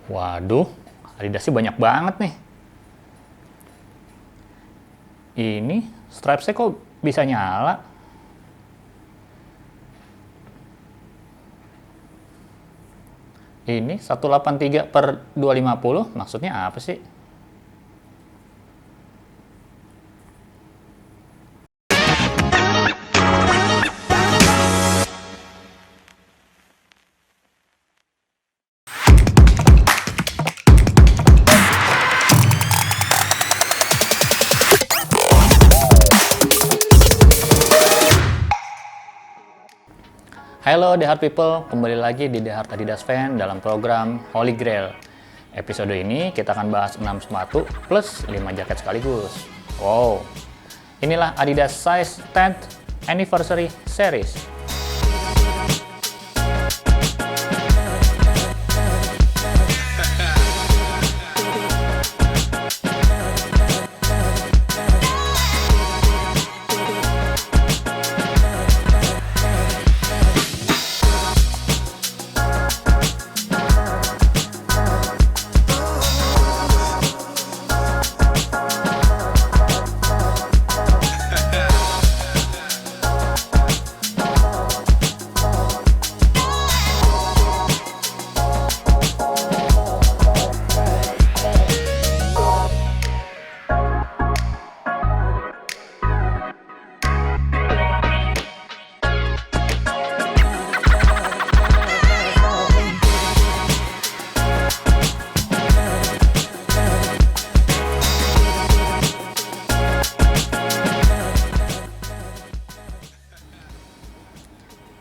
Waduh, Adidasnya banyak banget nih. Ini stripesnya kok bisa nyala? Ini 183/250, maksudnya apa sih? Halo The Heart People, kembali lagi di The Heart Adidas Fan dalam program Holy Grail. Episode ini kita akan bahas 6 sepatu plus 5 jaket sekaligus. Wow, inilah Adidas Size 10th Anniversary Series.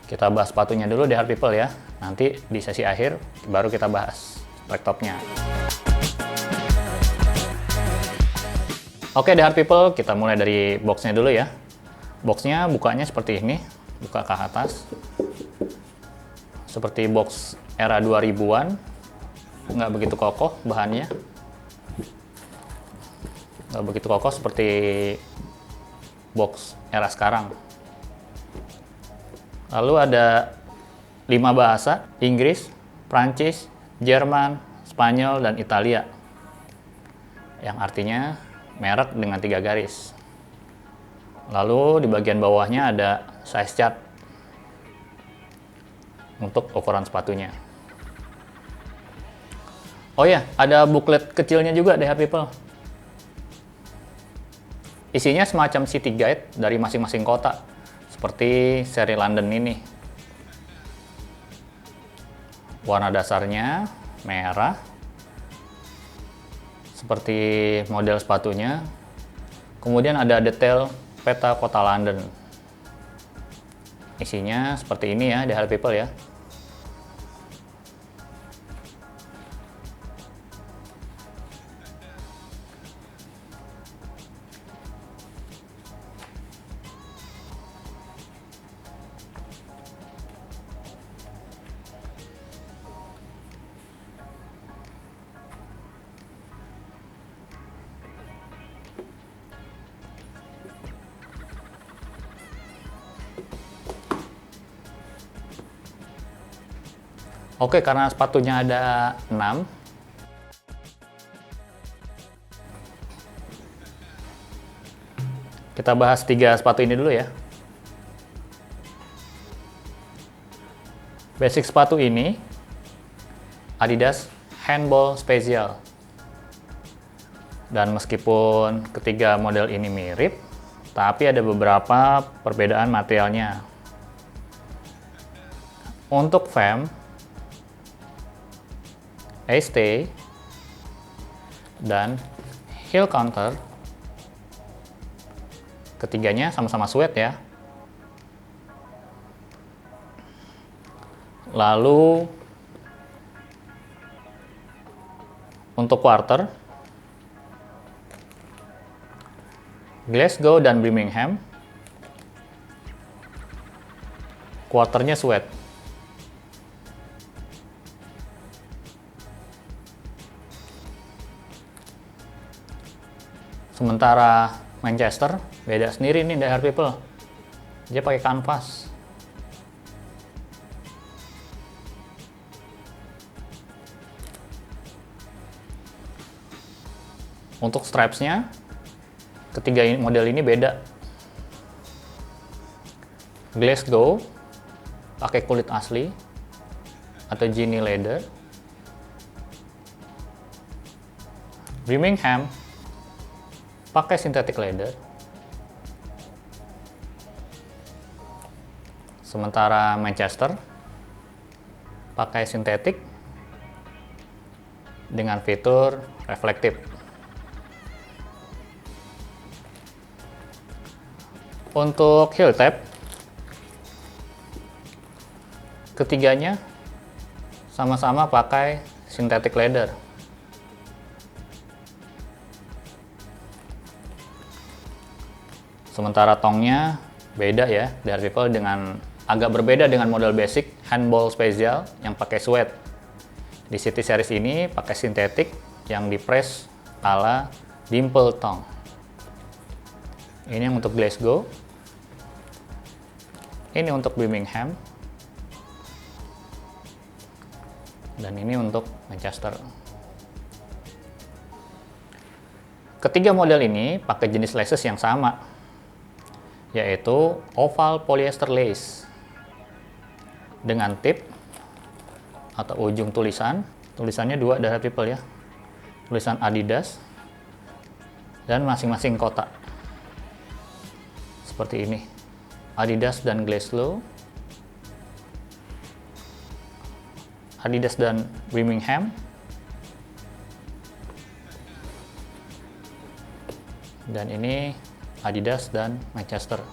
Kita bahas sepatunya dulu The Heart People ya. Nanti di sesi akhir baru kita bahas track topnya. Oke The Heart People, kita mulai dari boxnya dulu ya. Boxnya bukanya seperti ini, buka ke atas. Seperti box era 2000-an, nggak begitu kokoh bahannya. Nggak begitu kokoh seperti box era sekarang. Lalu ada 5 bahasa, Inggris, Prancis, Jerman, Spanyol, dan Italia. Yang artinya merek dengan 3 garis. Lalu di bagian bawahnya ada size chart untuk ukuran sepatunya. Oh ya, ada booklet kecilnya juga The Heart People. Isinya semacam city guide dari masing-masing kota. Seperti seri London ini. Warna dasarnya merah. Seperti model sepatunya. Kemudian ada detail peta kota London. Isinya seperti ini ya, The Heart People ya. Oke, karena sepatunya ada 6, kita bahas 3 sepatu ini dulu ya. Basic sepatu ini Adidas Handball Special. Dan meskipun ketiga model ini mirip, tapi ada beberapa perbedaan materialnya. Untuk fem, A-stay, dan heel counter, ketiganya sama-sama sweat ya. Lalu untuk quarter, Glasgow dan Birmingham, quarternya sweat. Sementara Manchester beda sendiri nih The Heart People. Dia pakai kanvas. Untuk stripes-nya, ketiga model ini beda. Glasgow pakai kulit asli atau Genie leather. Birmingham pakai synthetic leather. Sementara Manchester pakai sintetik dengan fitur reflektif. Untuk heel tab, ketiganya sama-sama pakai synthetic leather. Sementara tongnya beda ya, dari People dengan agak berbeda dengan model basic handball special yang pakai suede. Di City Series ini pakai sintetik yang dipress ala dimple tong. Ini yang untuk Glasgow. Ini untuk Birmingham. Dan ini untuk Manchester. Ketiga model ini pakai jenis laces yang sama, yaitu oval polyester lace dengan tip atau ujung tulisan. Tulisannya dua dari People ya. Tulisan Adidas dan masing-masing kotak. Seperti ini. Adidas dan Glasgow. Adidas dan Birmingham. Dan ini Adidas dan Manchester.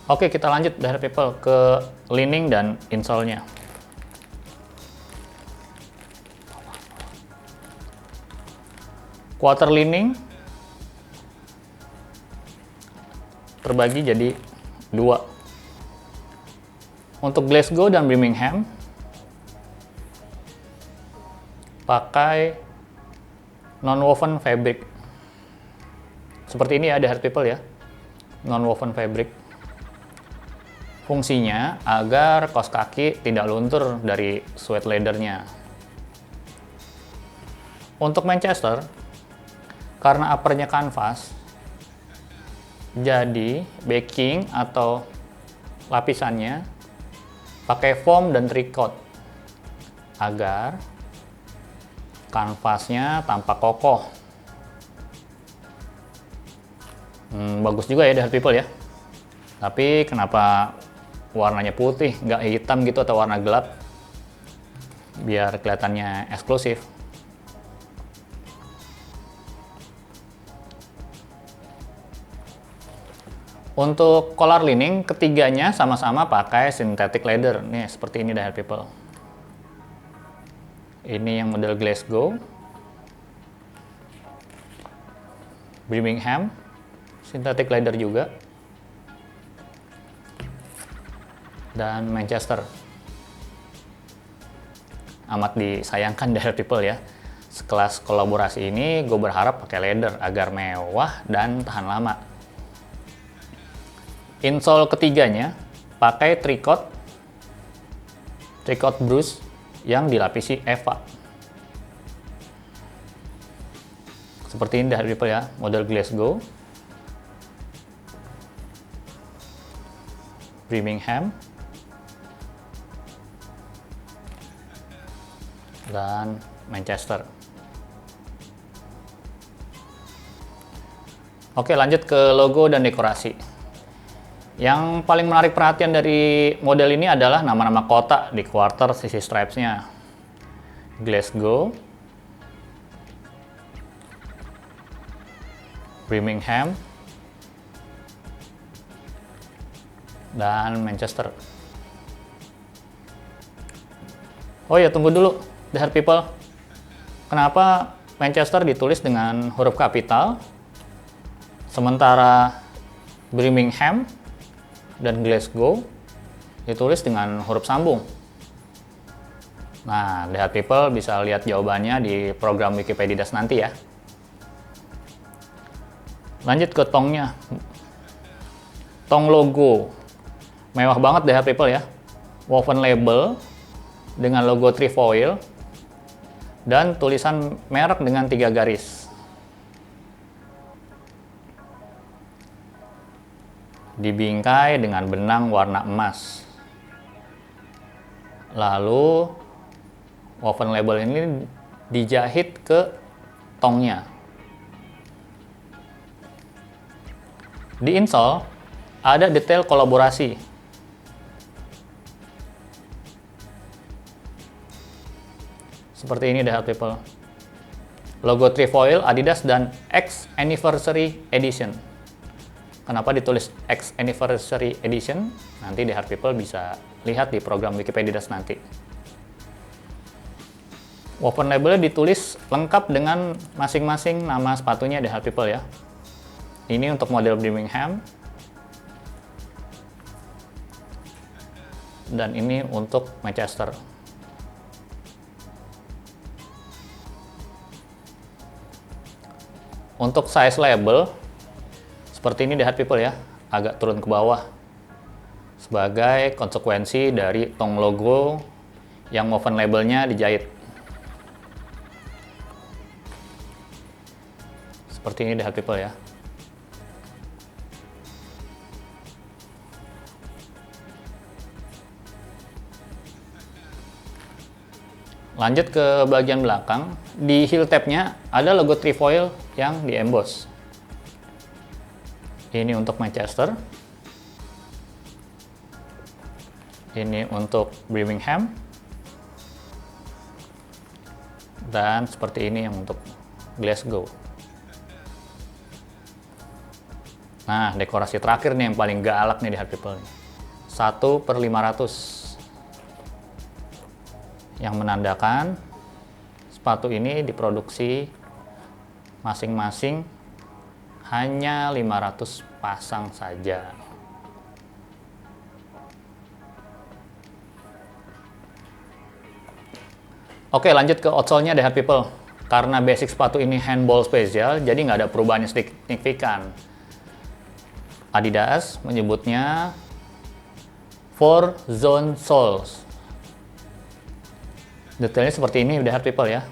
Oke, kita lanjut dari People ke lining dan insole-nya. Quarter lining terbagi jadi dua. Untuk Glasgow dan Birmingham pakai non-woven fabric. Seperti ini ya, dari People ya. Non-woven fabric. Fungsinya agar kaos kaki tidak luntur dari suede leather-nya. Untuk Manchester, karena uppernya kanvas, jadi backing atau lapisannya pakai foam dan tricot agar kanvasnya tampak kokoh. Bagus juga ya dari People ya. Tapi kenapa warnanya putih, nggak hitam gitu atau warna gelap? Biar kelihatannya eksklusif. Untuk collar lining, ketiganya sama-sama pakai synthetic leather. Nih, seperti ini dari People. Ini yang model Glasgow. Birmingham, synthetic leather juga. Dan Manchester. Amat disayangkan dari People ya. Sekelas kolaborasi ini, gue berharap pakai leather agar mewah dan tahan lama. Insole ketiganya pakai tricot brush yang dilapisi EVA. Seperti ini dari People ya, model Glasgow, Birmingham, dan Manchester. Oke, lanjut ke logo dan dekorasi. Yang paling menarik perhatian dari model ini adalah nama-nama kota di quarter sisi stripes-nya. Glasgow, Birmingham, dan Manchester. Oh ya, tunggu dulu, Dear People. Kenapa Manchester ditulis dengan huruf kapital, sementara Birmingham dan Glasgow ditulis dengan huruf sambung? Nah, Dear People bisa lihat jawabannya di program Wikipedia nanti ya. Lanjut ke tongnya. Tong logo. Mewah banget Dear People ya. Woven label dengan logo trefoil dan tulisan merek dengan 3 garis. Dibingkai dengan benang warna emas. Lalu woven label ini dijahit ke tongnya. Di insole ada detail kolaborasi. Seperti ini deh people. Logo trefoil Adidas dan X Anniversary Edition. Kenapa ditulis X Anniversary Edition? Nanti deh people bisa lihat di program Wikipedia nanti. Woven labelnya ditulis lengkap dengan masing-masing nama sepatunya deh people ya. Ini untuk model Birmingham. Dan ini untuk Manchester. Untuk size label, seperti ini deh people ya, agak turun ke bawah. Sebagai konsekuensi dari tong logo yang woven labelnya dijahit. Seperti ini deh people ya. Lanjut ke bagian belakang, di heel tabnya ada logo trefoil yang di emboss. Ini untuk Manchester, ini untuk Birmingham, dan seperti ini yang untuk Glasgow. Nah, dekorasi terakhir nih yang paling galak nih di Heart People. 1/500. Yang menandakan sepatu ini diproduksi masing-masing hanya 500 pasang saja. Oke, lanjut ke outsole-nya deh people. Karena basic sepatu ini handball spesial, jadi nggak ada perubahan yang signifikan. Adidas menyebutnya 4 zone soles. Detailnya seperti ini udah people ya.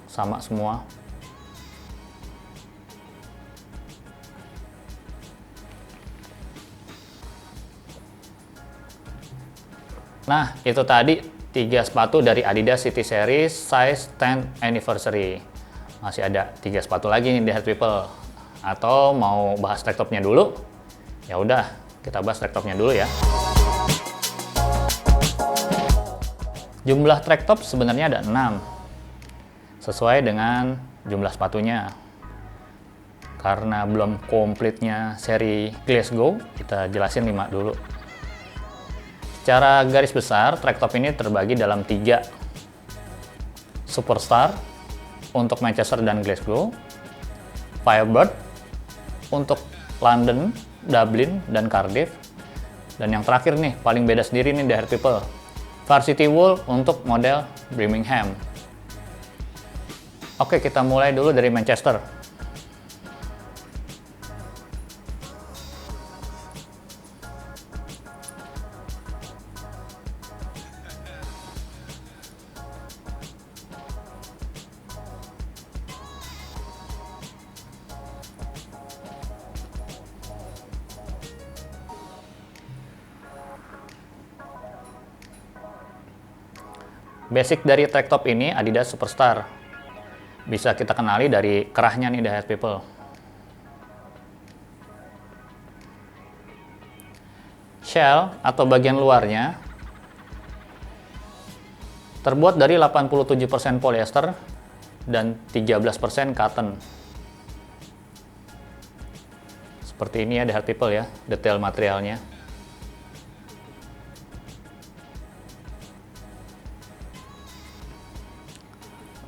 Sama semua. Nah, itu tadi 3 sepatu dari Adidas City Series size 10 Anniversary. Masih ada 3 sepatu lagi nih di Heart People. Atau mau bahas track topnya dulu? Ya udah, kita bahas track topnya dulu ya. Jumlah track top sebenarnya ada 6, sesuai dengan jumlah sepatunya. Karena belum komplitnya seri Glasgow, kita jelasin 5 dulu. Secara garis besar, track top ini terbagi dalam 3. Superstar untuk Manchester dan Glasgow, Firebird untuk London, Dublin, dan Cardiff, dan yang terakhir nih, paling beda sendiri nih di Heart People, Varsity Wool untuk model Birmingham. Oke, kita mulai dulu dari Manchester. Basic dari track top ini Adidas Superstar. Bisa kita kenali dari kerahnya nih di Heart People. Shell atau bagian luarnya terbuat dari 87% polyester dan 13% cotton. Seperti ini ya di Heart People ya, detail materialnya.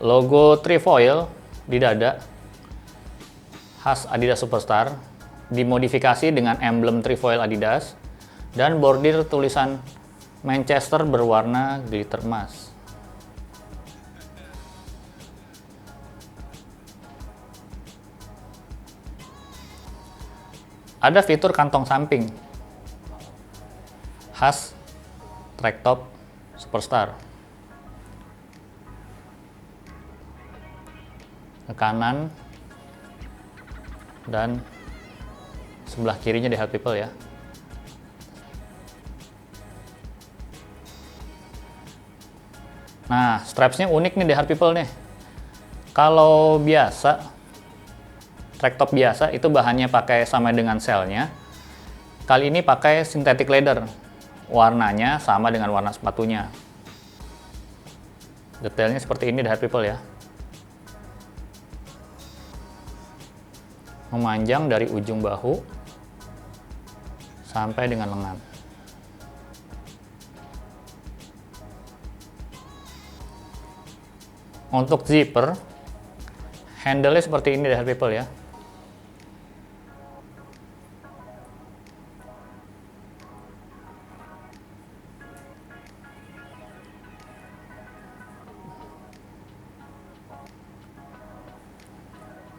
Logo trefoil di dada khas Adidas Superstar dimodifikasi dengan emblem trefoil Adidas dan bordir tulisan Manchester berwarna glitter emas. Ada fitur kantong samping khas track top Superstar. Ke kanan dan sebelah kirinya di Heart People ya. Nah, strapsnya unik nih di Heart People nih. Kalau biasa, track top biasa itu bahannya pakai sama dengan selnya. Kali ini pakai synthetic leather. Warnanya sama dengan warna sepatunya. Detailnya seperti ini di Heart People ya. Memanjang dari ujung bahu sampai dengan lengan. Untuk zipper, handle-nya seperti ini di Heart People ya.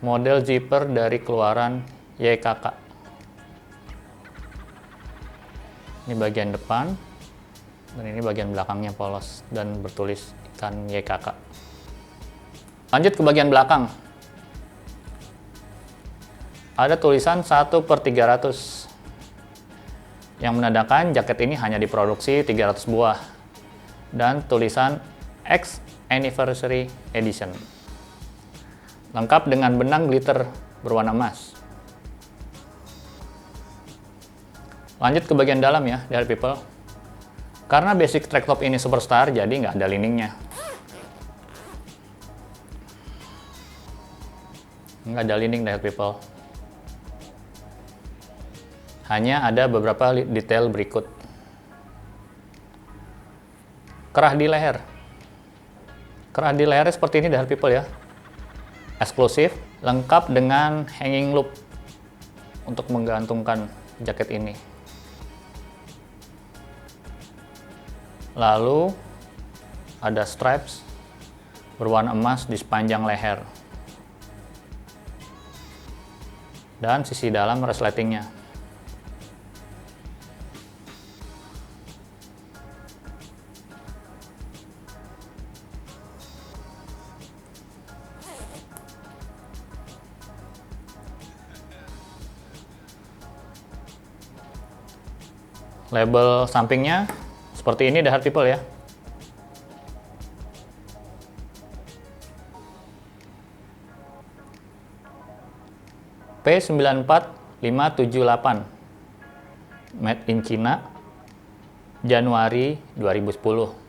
Model zipper dari keluaran YKK. Ini bagian depan, dan ini bagian belakangnya polos dan bertulis ikan YKK. Lanjut ke bagian belakang. Ada tulisan 1/300 yang menandakan jaket ini hanya diproduksi 300 buah dan tulisan X Anniversary Edition. Lengkap dengan benang glitter berwarna emas. Lanjut ke bagian dalam ya, Heart People. Karena basic track top ini Superstar, jadi nggak ada liningnya. Nggak ada lining, Heart People. Hanya ada beberapa detail berikut. Kerah di leher. Kerah di lehernya seperti ini, Heart People ya. Eksklusif, lengkap dengan hanging loop untuk menggantungkan jaket ini. Lalu ada stripes berwarna emas di sepanjang leher dan sisi dalam resletingnya. Label sampingnya seperti ini, Heart People ya. P94578 Made in China, Januari 2010.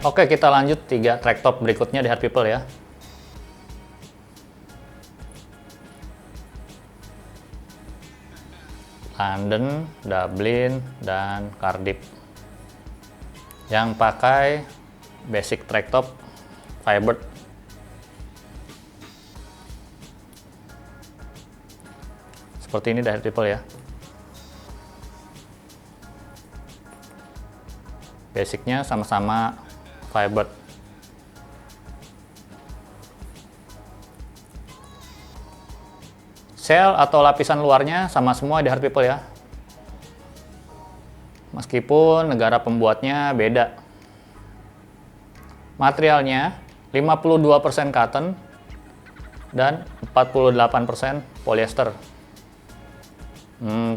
Oke, kita lanjut 3 track top berikutnya di Heart People ya. London, Dublin, dan Cardiff. Yang pakai basic track top Firebird. Seperti ini Heart People ya. Basicnya sama-sama Firebird. Shell atau lapisan luarnya sama semua di Heart People ya. Meskipun negara pembuatnya beda. Materialnya 52% cotton dan 48% polyester.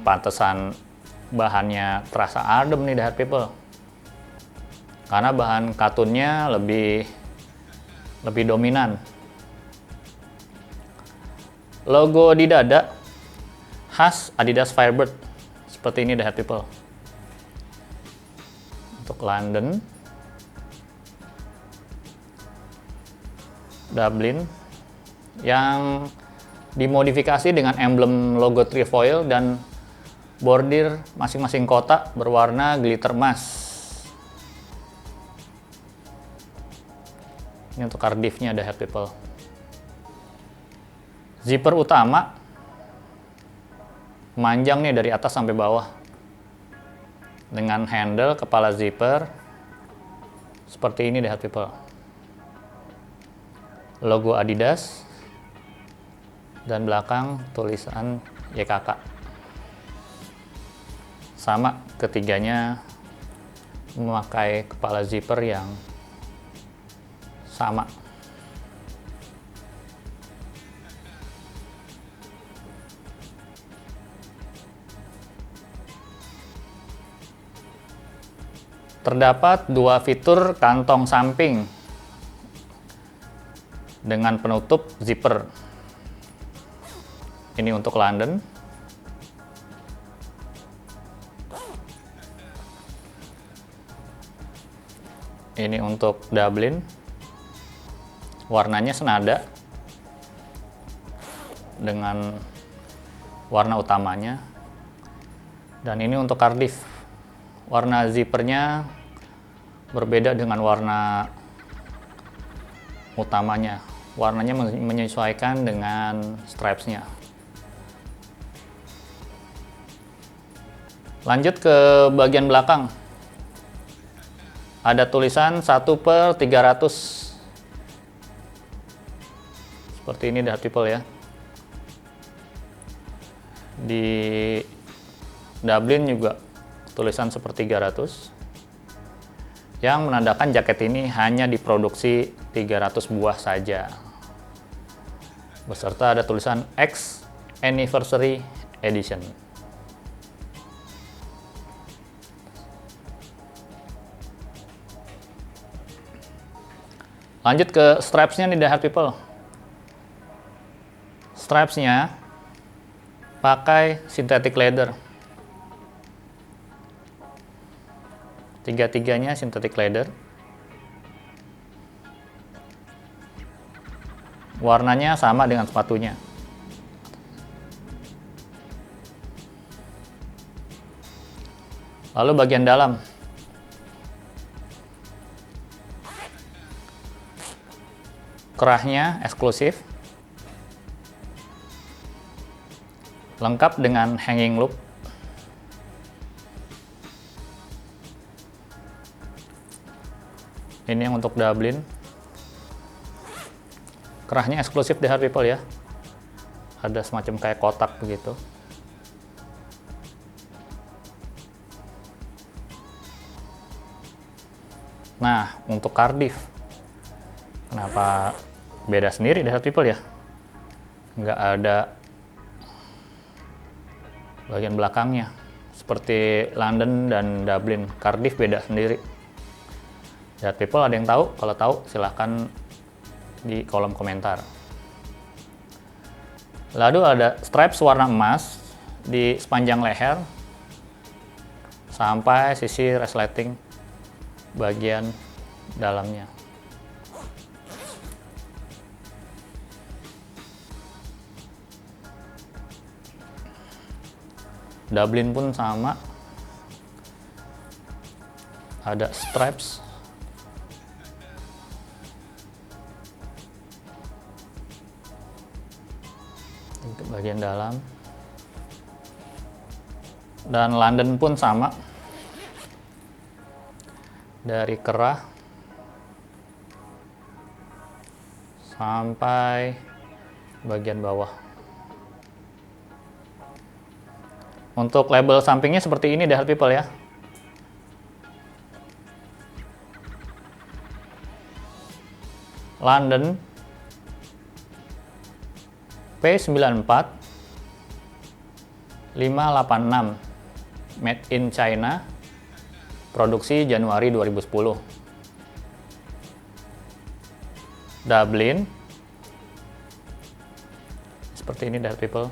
Pantesan bahannya terasa adem nih di Heart People. Karena bahan katunnya lebih dominan. Logo di dada khas Adidas Firebird seperti ini, Heart People. Untuk London, Dublin yang dimodifikasi dengan emblem logo trefoil dan bordir masing-masing kota berwarna glitter emas. Ini untuk Cardiff-nya ada Heart People. Zipper utama memanjang nih dari atas sampai bawah dengan handle kepala zipper seperti ini Heart People. Logo Adidas dan belakang tulisan YKK. Sama, ketiganya memakai kepala zipper yang sama. Terdapat dua fitur kantong samping dengan penutup zipper. Ini untuk London. Ini untuk Dublin. Warnanya senada dengan warna utamanya. Dan ini untuk Cardiff. Warna zippernya berbeda dengan warna utamanya. Warnanya menyesuaikan dengan stripes-nya. Lanjut ke bagian belakang. Ada tulisan 1/300. Seperti ini The Heart People ya. Di Dublin juga tulisan 1/300 yang menandakan jaket ini hanya diproduksi 300 buah saja. Beserta ada tulisan X Anniversary Edition. Lanjut ke stripes-nya nih The Heart People. Stripes-nya pakai synthetic leather. Tiga-tiganya synthetic leather. Warnanya sama dengan sepatunya. Lalu bagian dalam. Kerahnya eksklusif. Lengkap dengan hanging loop. Ini yang untuk Dublin. Kerahnya eksklusif The Heart People ya. Ada semacam kayak kotak begitu. Nah, untuk Cardiff, kenapa beda sendiri The Heart People ya? Nggak ada bagian belakangnya. Seperti London dan Dublin, Cardiff beda sendiri. The Heart People ada yang tahu? Kalau tahu silahkan di kolom komentar. Lalu ada stripes warna emas di sepanjang leher sampai sisi resleting bagian dalamnya. Dublin pun sama, ada stripes untuk bagian dalam, dan London pun sama, dari kerah sampai bagian bawah. Untuk label sampingnya seperti ini The Heart People ya. London P94 586 Made in China, produksi Januari 2010. Dublin seperti ini The Heart People.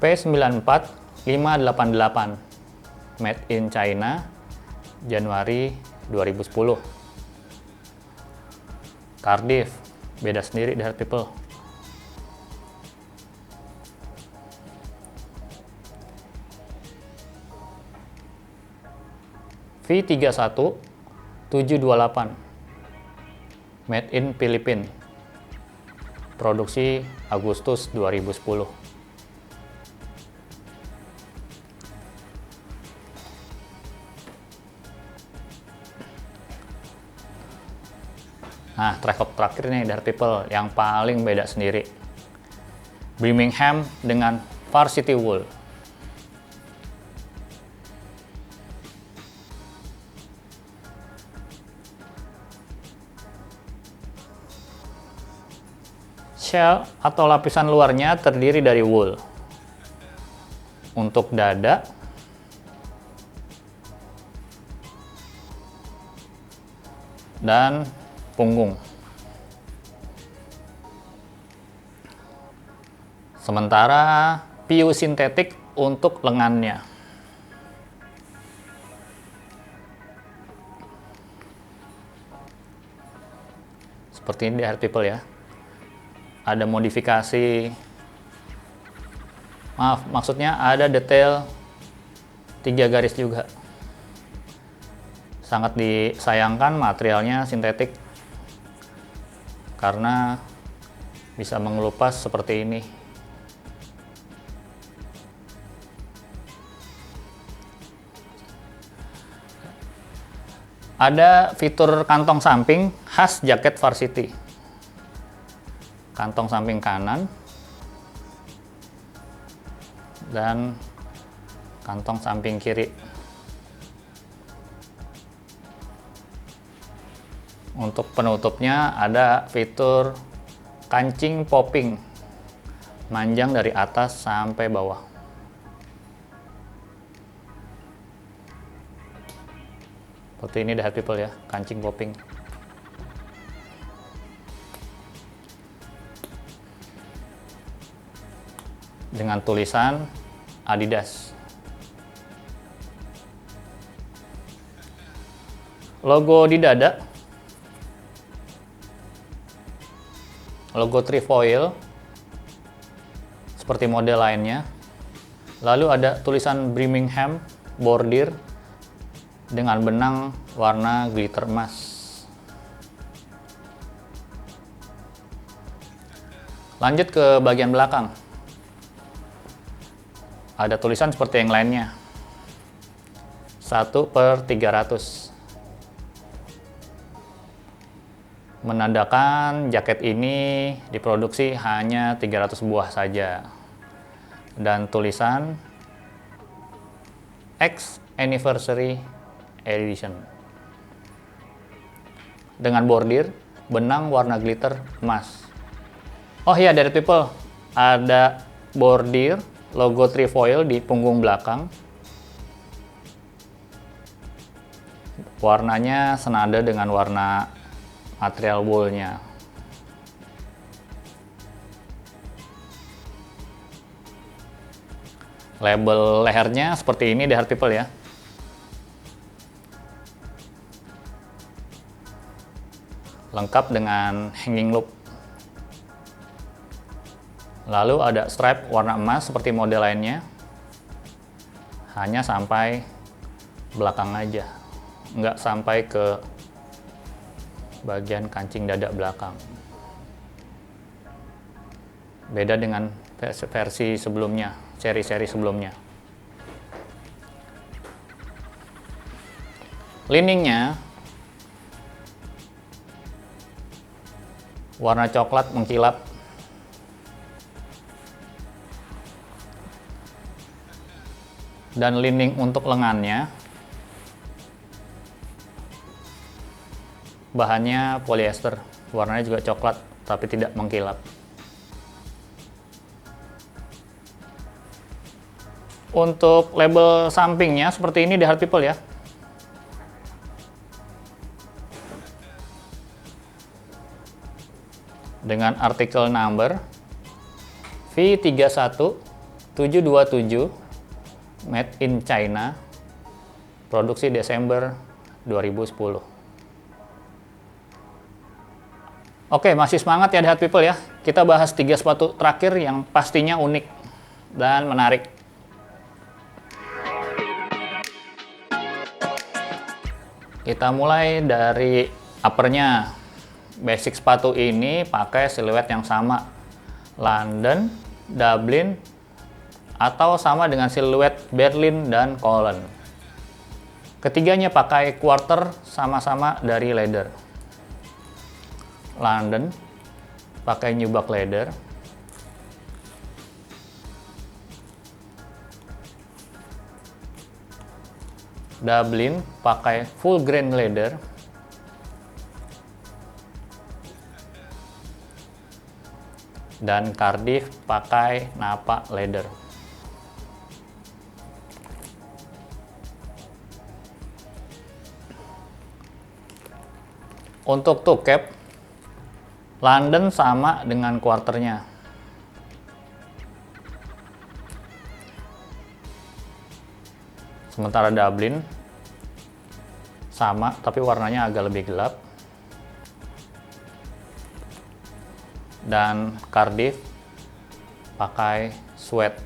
P94 588 Made in China, Januari 2010. Cardiff beda sendiri The Heart People. V31 728 Made in Philippines, produksi Agustus 2010. Nah, terakhir nih dari people yang paling beda sendiri. Birmingham dengan varsity wool. Shell atau lapisan luarnya terdiri dari wool. Untuk dada, dan punggung. Sementara PU sintetik untuk lengannya. Seperti ini di Hair People ya. Ada modifikasi, maksudnya ada detail 3 garis juga. Sangat disayangkan materialnya sintetik karena bisa mengelupas seperti ini. Ada fitur kantong samping khas jaket varsity. Kantong samping kanan dan kantong samping kiri. Untuk penutupnya ada fitur kancing popping, manjang dari atas sampai bawah. Seperti ini The Hair People ya, kancing popping. Dengan tulisan Adidas. Logo di dada, logo trefoil seperti model lainnya. Lalu ada tulisan Birmingham bordir dengan benang warna glitter emas. Lanjut ke bagian belakang. Ada tulisan seperti yang lainnya. 1/300. Menandakan jaket ini diproduksi hanya 300 buah saja. Dan tulisan X Anniversary Edition. Dengan bordir benang warna glitter emas. Oh iya, dari people, ada bordir logo trefoil di punggung belakang. Warnanya senada dengan warna material woolnya. Label lehernya seperti ini The Hair People ya. Lengkap dengan hanging loop. Lalu ada stripe warna emas seperti model lainnya. Hanya sampai belakang aja. Nggak sampai ke bagian kancing dada belakang. Beda dengan versi sebelumnya, seri-seri sebelumnya. Liningnya warna coklat mengkilap. Dan lining untuk lengannya bahannya polyester, warnanya juga coklat tapi tidak mengkilap. Untuk label sampingnya seperti ini The Hair People ya. Dengan artikel number V31727 Made in China, produksi Desember 2010. Oke, masih semangat ya The Hair People ya. Kita bahas 3 sepatu terakhir yang pastinya unik dan menarik. Kita mulai dari uppernya. Basic sepatu ini pakai siluet yang sama, London, Dublin, atau sama dengan siluet Berlin dan Cologne. Ketiganya pakai quarter sama-sama dari leather. London pakai nubuck leather. Dublin pakai full grain leather. Dan Cardiff pakai napa leather. Untuk toe cap, London sama dengan quarternya. Sementara Dublin sama, tapi warnanya agak lebih gelap. Dan Cardiff pakai suede.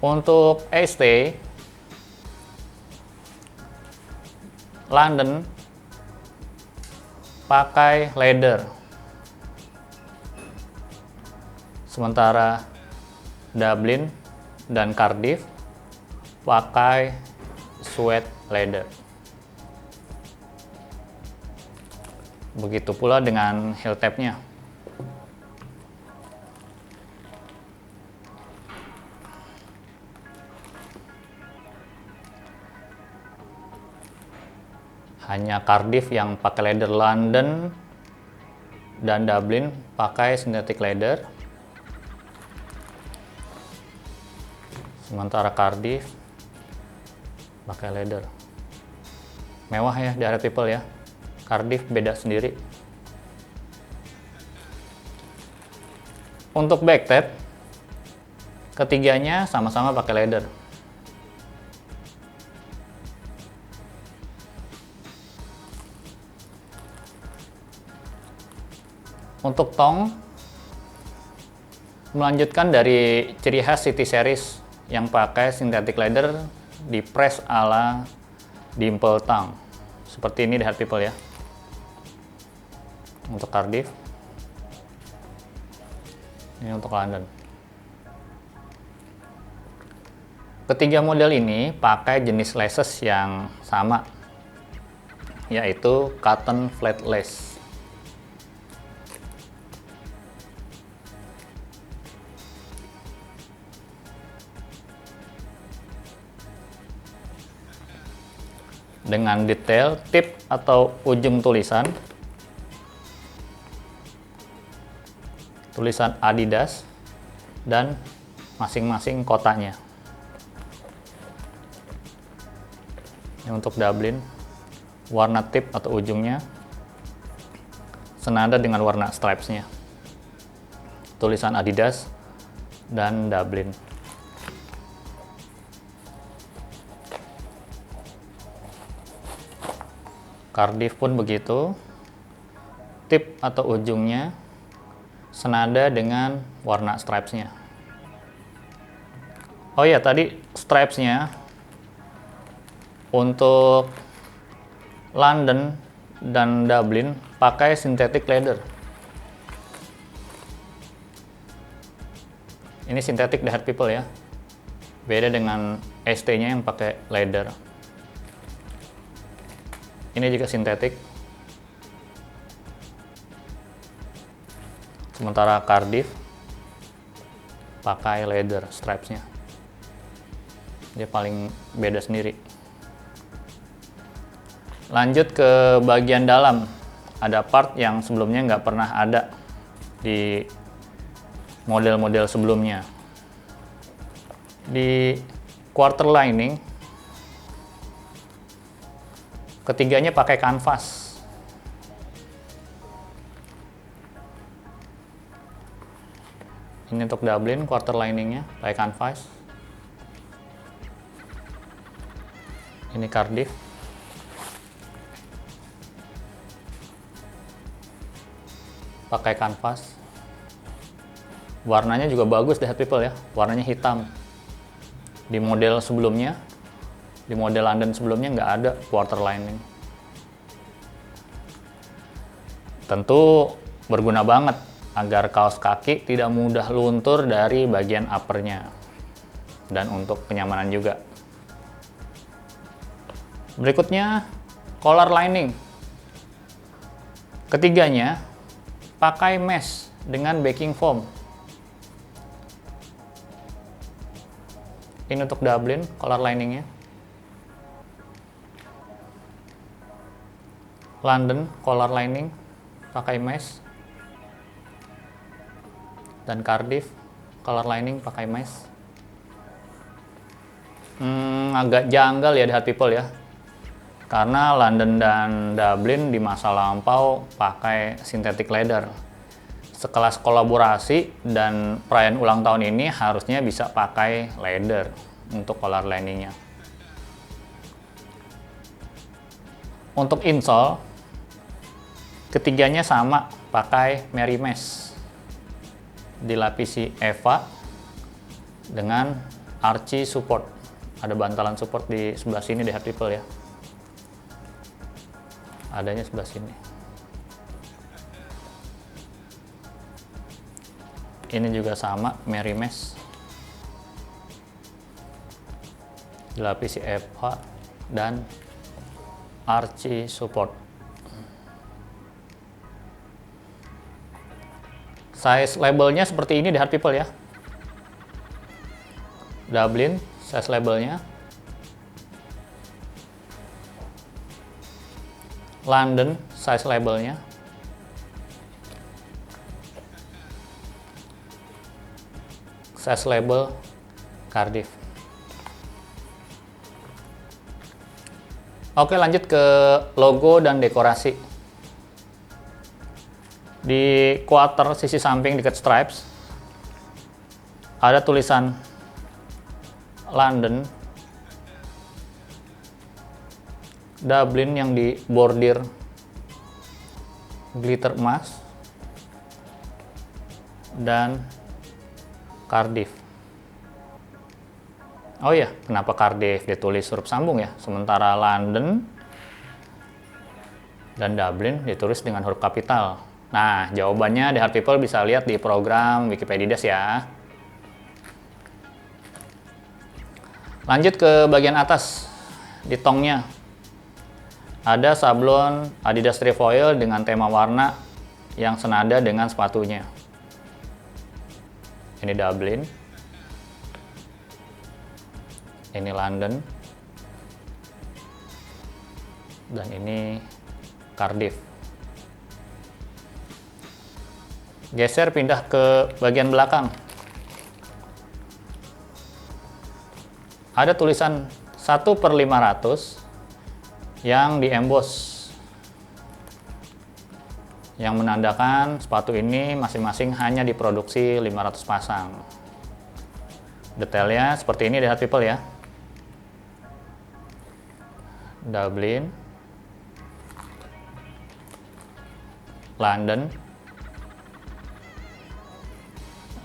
Untuk ST, London pakai leather, sementara Dublin dan Cardiff pakai suede leather. Begitu pula dengan heel tabnya. Hanya Cardiff yang pakai leather, London dan Dublin pakai synthetic leather. Sementara Cardiff pakai leather. Mewah ya di area people ya. Cardiff beda sendiri. Untuk back tab, ketiganya sama-sama pakai leather. Untuk tong, melanjutkan dari ciri khas City Series yang pakai synthetic leather di press ala dimple tongue. Seperti ini di Heart People ya. Untuk Cardiff. Ini untuk London. Ketiga model ini pakai jenis laces yang sama, yaitu cotton flat lace. Dengan detail tip atau ujung tulisan Adidas dan masing-masing kotanya. Ini untuk Dublin, warna tip atau ujungnya senada dengan warna stripes-nya, tulisan Adidas dan Dublin. Cardiff pun begitu, tip atau ujungnya senada dengan warna stripes-nya. Oh ya, tadi stripes-nya untuk London dan Dublin pakai synthetic leather. Ini synthetic di Heart People ya. Beda dengan ST-nya yang pakai leather. Ini juga sintetik. Sementara Cardiff pakai leather stripes-nya. Dia paling beda sendiri. Lanjut ke bagian dalam. Ada part yang sebelumnya nggak pernah ada di model-model sebelumnya. Di quarter lining, ketiganya pakai kanvas. Ini untuk Dublin, quarter liningnya pakai kanvas. Ini Cardiff. Pakai kanvas. Warnanya juga bagus di Heart People ya. Warnanya hitam. Di model sebelumnya, di model London sebelumnya nggak ada quarter lining. Tentu berguna banget agar kaos kaki tidak mudah luntur dari bagian uppernya, dan untuk kenyamanan juga. Berikutnya, collar lining. Ketiganya, pakai mesh dengan backing foam. Ini untuk Dublin, collar liningnya. London, collar lining, pakai mesh. Dan Cardiff, collar lining, pakai mesh. Agak janggal ya The Hard People ya. Karena London dan Dublin di masa lampau pakai synthetic leather. Sekelas kolaborasi dan perayaan ulang tahun ini harusnya bisa pakai leather untuk collar liningnya. Untuk insole, ketiganya sama, pakai Merry Mesh. Dilapisi EVA dengan Archie support. Ada bantalan support di sebelah sini The Hard People ya. Adanya sebelah sini. Ini juga sama, Merry Mesh. Dilapisi EVA dan Archie support. Size labelnya seperti ini The Hard People ya. Dublin, size labelnya. London, size labelnya. Size label Cardiff. Oke, lanjut ke logo dan dekorasi. Di quarter sisi samping dekat stripes ada tulisan London, Dublin yang dibordir glitter emas, dan Cardiff. Oh ya, kenapa Cardiff ditulis huruf sambung ya? Sementara London dan Dublin ditulis dengan huruf kapital. Nah, jawabannya The Hard People bisa lihat di program Wikipedia ya. Lanjut ke bagian atas, di tongnya. Ada sablon Adidas Trefoil dengan tema warna yang senada dengan sepatunya. Ini Dublin. Ini London. Dan ini Cardiff. Geser pindah ke bagian belakang. Ada tulisan 1/500 yang di-emboss, yang menandakan sepatu ini masing-masing hanya diproduksi 500 pasang. Detailnya seperti ini The Hard People ya. Dublin, London,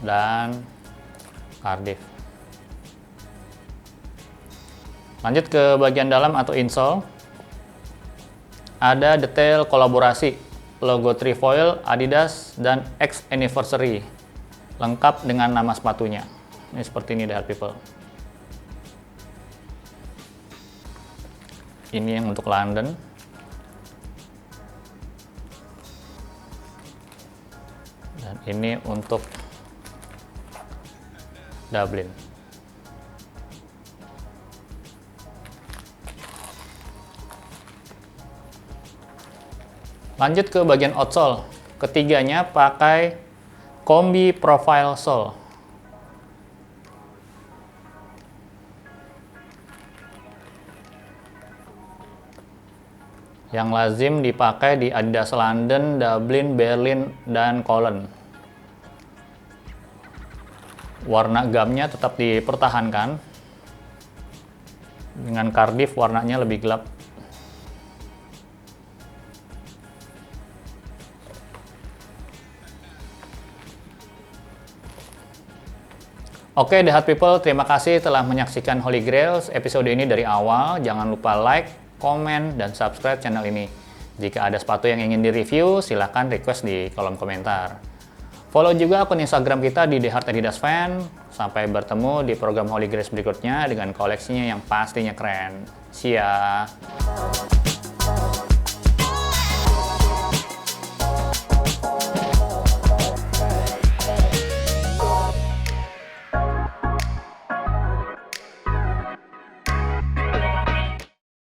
dan Cardiff. Lanjut ke bagian dalam atau insole. Ada detail kolaborasi, logo Trefoil, Adidas, dan X Anniversary, lengkap dengan nama sepatunya. Ini seperti ini The Hard People. Ini yang untuk London. Dan ini untuk Dublin. Lanjut ke bagian outsole. Ketiganya pakai kombi profile sole. Yang lazim dipakai di Adidas London, Dublin, Berlin, dan Cologne. Warna gamnya tetap dipertahankan. Dengan Cardiff warnanya lebih gelap. Oke, The Hard People, terima kasih telah menyaksikan Holy Grails episode ini dari awal. Jangan lupa like, komen, dan subscribe channel ini. Jika ada sepatu yang ingin direview, silahkan request di kolom komentar. Follow juga akun Instagram kita di The Heart Adidas Fan. Sampai bertemu di program Holy Grail berikutnya dengan koleksinya yang pastinya keren. See ya!